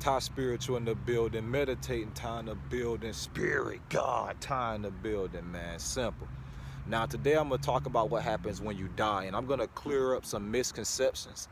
Top spiritual in the building, meditating time to building, spirit, God time to building, man. Simple. Now today I'm gonna talk about what happens when you die, and I'm gonna clear up some misconceptions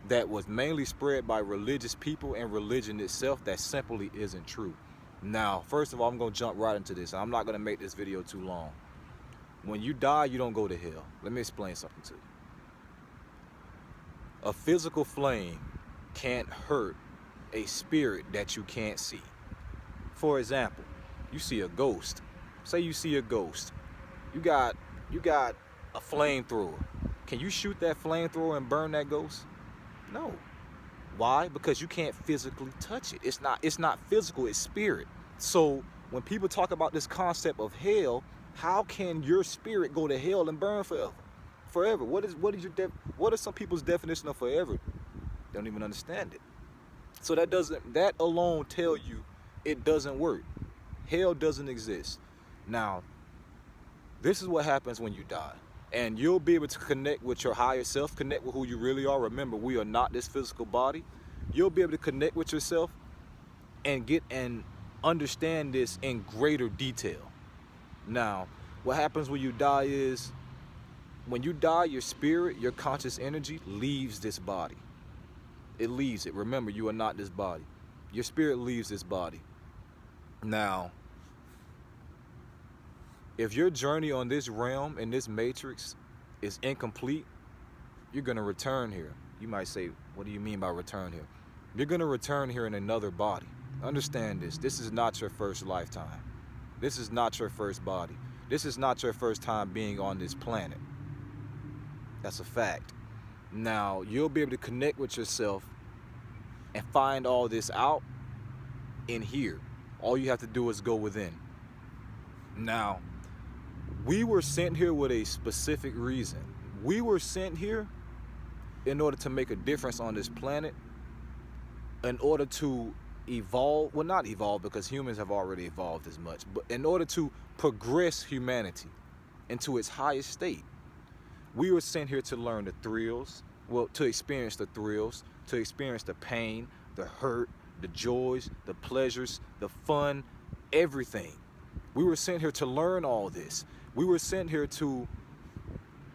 that was mainly spread by religious people and religion itself that simply isn't true. Now, first of all, I'm gonna jump right into this. I'm not gonna make this video too long. When you die, you don't go to hell. Let me explain something to you. A physical flame can't hurt a spirit that you can't see. For example, you see a ghost. Say you see a ghost. You got a flamethrower. Can you shoot that flamethrower and burn that ghost? No. Why? Because you can't physically touch it. It's not physical, it's spirit. So when people talk about this concept of hell, how can your spirit go to hell and burn forever? Forever. What are some people's definition of forever? They don't even understand it. So that alone tell you it doesn't work. Hell doesn't exist. Now, this is what happens when you die. And you'll be able to connect with your higher self, connect with who you really are. Remember, we are not this physical body. You'll be able to connect with yourself and get and understand this in greater detail. Now, what happens when you die is, when you die, your spirit, your conscious energy leaves this body. It leaves it. Remember, you are not this body. Your spirit leaves this body. Now, if your journey on this realm, in this matrix, is incomplete, you're going to return here. You might say, what do you mean by return here? You're going to return here in another body. Understand this. This is not your first lifetime. This is not your first body. This is not your first time being on this planet. That's a fact. Now, you'll be able to connect with yourself and find all this out in here. All you have to do is go within. Now, we were sent here with a specific reason. We were sent here in order to make a difference on this planet, in order to evolve, well, not evolve because humans have already evolved as much, but in order to progress humanity into its highest state. We were sent here to learn the thrills, well, to experience the thrills, to experience the pain, the hurt, the joys, the pleasures, the fun, everything. We were sent here to learn all this. We were sent here to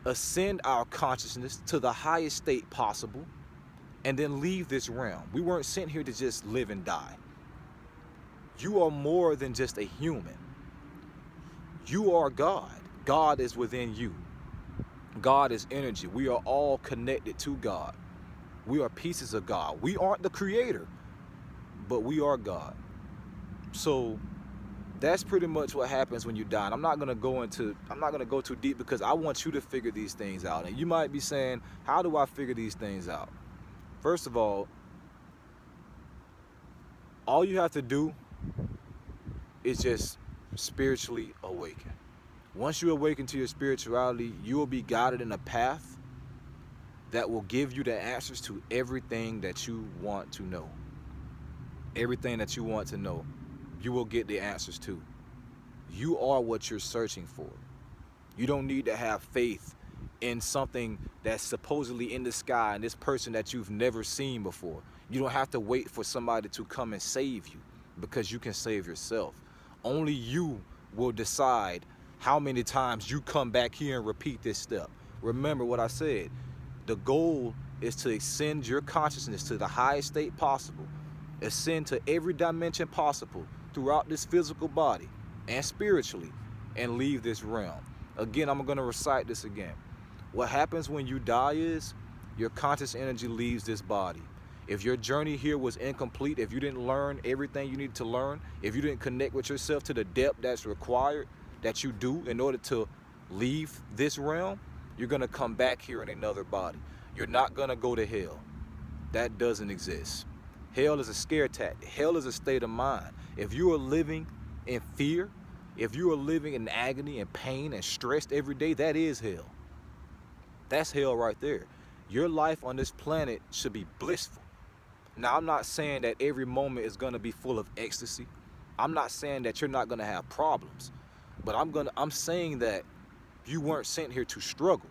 ascend our consciousness to the highest state possible and then leave this realm. We weren't sent here to just live and die. You are more than just a human. You are God. God is within you. God is energy. We are all connected to God. We are pieces of God. We aren't the creator, but we are God. So that's pretty much what happens when you die. And I'm not gonna go too deep because I want you to figure these things out. And you might be saying, how do I figure these things out? First of all you have to do is just spiritually awaken. Once you awaken to your spirituality, you will be guided in a path that will give you the answers to everything that you want to know. Everything that you want to know, you will get the answers to. You are what you're searching for. You don't need to have faith in something that's supposedly in the sky and this person that you've never seen before. You don't have to wait for somebody to come and save you, because you can save yourself. Only you will decide how many times you come back here and repeat this step. Remember what I said. The goal is to ascend your consciousness to the highest state possible. Ascend to every dimension possible throughout this physical body and spiritually, and leave this realm. Again, I'm going to recite this again. What happens when you die is your conscious energy leaves this body. If your journey here was incomplete, if you didn't learn everything you needed to learn, if you didn't connect with yourself to the depth that's required, that you do in order to leave this realm, you're going to come back here in another body. You're not going to go to hell. That doesn't exist. Hell is a scare tactic. Hell is a state of mind. If you are living in fear, if you are living in agony and pain and stressed every day, that is hell. That's hell right there. Your life on this planet should be blissful. Now, I'm not saying that every moment is going to be full of ecstasy. I'm not saying that you're not going to have problems. But I'm saying that you weren't sent here to struggle.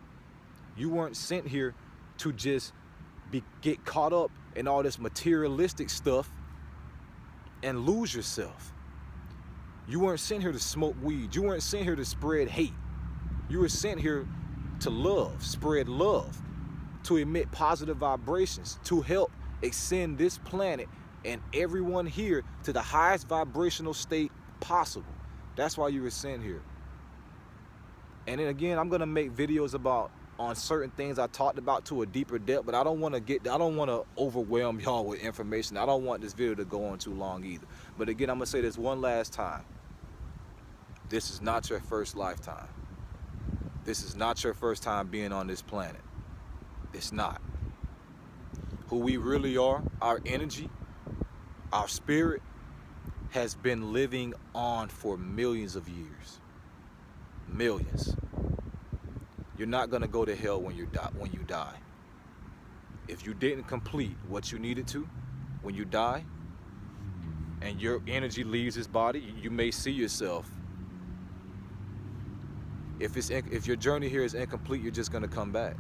You weren't sent here to just get caught up in all this materialistic stuff and lose yourself. You weren't sent here to smoke weed. You weren't sent here to spread hate. You were sent here to love, spread love, to emit positive vibrations, to help extend this planet and everyone here to the highest vibrational state possible. That's why you were sent here. And then again, I'm gonna make videos about on certain things I talked about to a deeper depth, but I don't want to overwhelm y'all with information. I don't want this video to go on too long either. But again, I'm gonna say this one last time. This is not your first lifetime. This is not your first time being on this planet. It's not. Who we really are, our energy, our spirit, has been living on for millions of years. Millions. You're not gonna go to hell when you die. If you didn't complete what you needed to when you die, and your energy leaves this body, you may see yourself. If your journey here is incomplete, you're just gonna come back.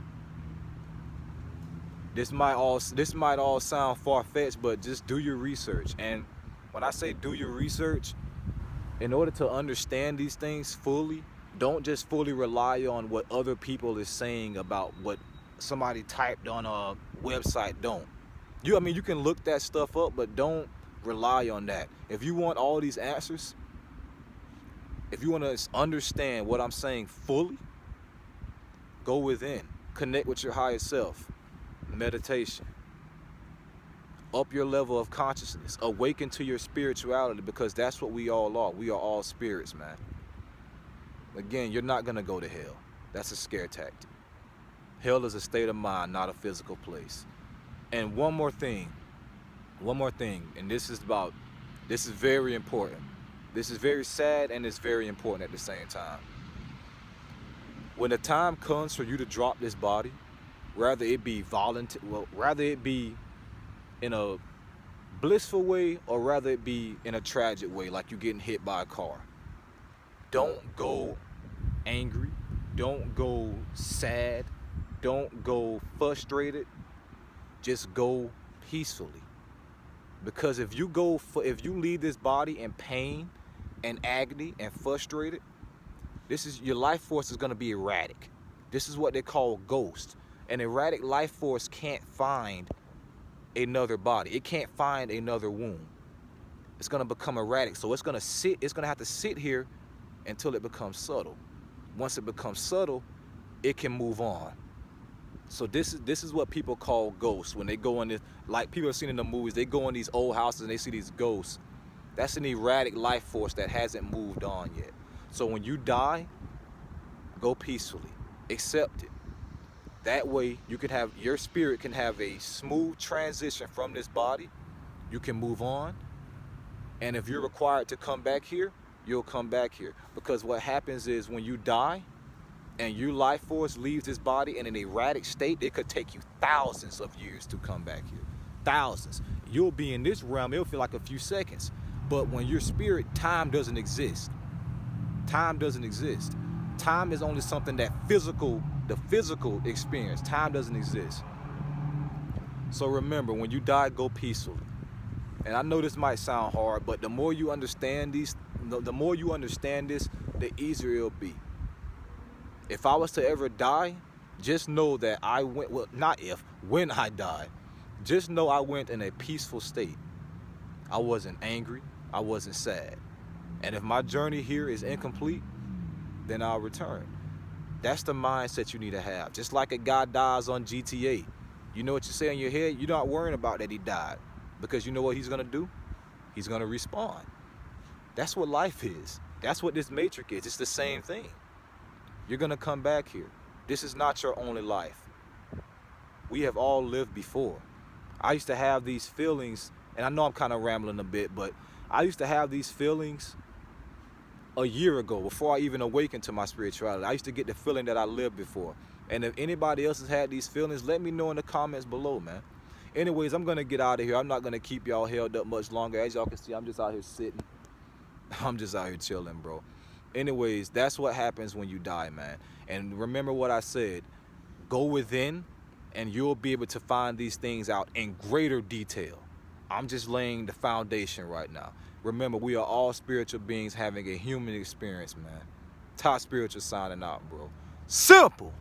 This might all sound far-fetched, but just do your research. And when I say do your research, in order to understand these things fully, don't just fully rely on what other people is saying about what somebody typed on a website. Don't. You can look that stuff up, but don't rely on that. If you want all these answers, if you want to understand what I'm saying fully, go within. Connect with your higher self. Meditation. Up your level of consciousness. Awaken to your spirituality, because that's what we all are. We are all spirits, man. Again, you're not going to go to hell. That's a scare tactic. Hell is a state of mind, not a physical place. And one more thing, and this is very important. This is very sad, and it's very important at the same time. When the time comes for you to drop this body, rather it be in a blissful way, or rather it be in a tragic way, like you getting hit by a car, don't go angry, don't go sad, don't go frustrated, just go peacefully. Because if you leave this body in pain and agony and frustrated, your life force is going to be erratic. This is what they call ghost. An erratic life force can't find another body. It can't find another womb. It's going to become erratic. So it's going to have to sit here until it becomes subtle. Once it becomes subtle, it can move on. So this is what people call ghosts. When they go in this, like people have seen in the movies, they go in these old houses and they see these ghosts. That's an erratic life force that hasn't moved on yet. So when you die, go peacefully. Accept it. That way your spirit can have a smooth transition from this body. You can move on. And if you're required to come back here, you'll come back here. Because what happens is when you die and your life force leaves this body in an erratic state, it could take you thousands of years to come back here. Thousands. You'll be in this realm, it'll feel like a few seconds. But when your spirit, time doesn't exist. Time doesn't exist. Time is only something that the physical experience. Time doesn't exist. So remember, when you die, go peacefully. And I know this might sound hard, but the more you understand this, the easier it'll be. If I was to ever die, just know that when I die, just know I went in a peaceful state. I wasn't angry, I wasn't sad. And if my journey here is incomplete, then I'll return. That's the mindset you need to have. Just like a guy dies on GTA. You know what you say in your head? You're not worrying about that he died. Because you know what he's going to do? He's going to respawn. That's what life is. That's what this matrix is. It's the same thing. You're going to come back here. This is not your only life. We have all lived before. I used to have these feelings, and I know I'm kind of rambling a bit, but I used to have these feelings a year ago, before I even awakened to my spirituality. I used to get the feeling that I lived before. And if anybody else has had these feelings, let me know in the comments below, man. Anyways, I'm going to get out of here. I'm not going to keep y'all held up much longer. As y'all can see, I'm just out here sitting. I'm just out here chilling, bro. Anyways, that's what happens when you die, man. And remember what I said. Go within, and you'll be able to find these things out in greater detail. I'm just laying the foundation right now. Remember, we are all spiritual beings having a human experience, man. Top Spiritual signing out, bro. Simple.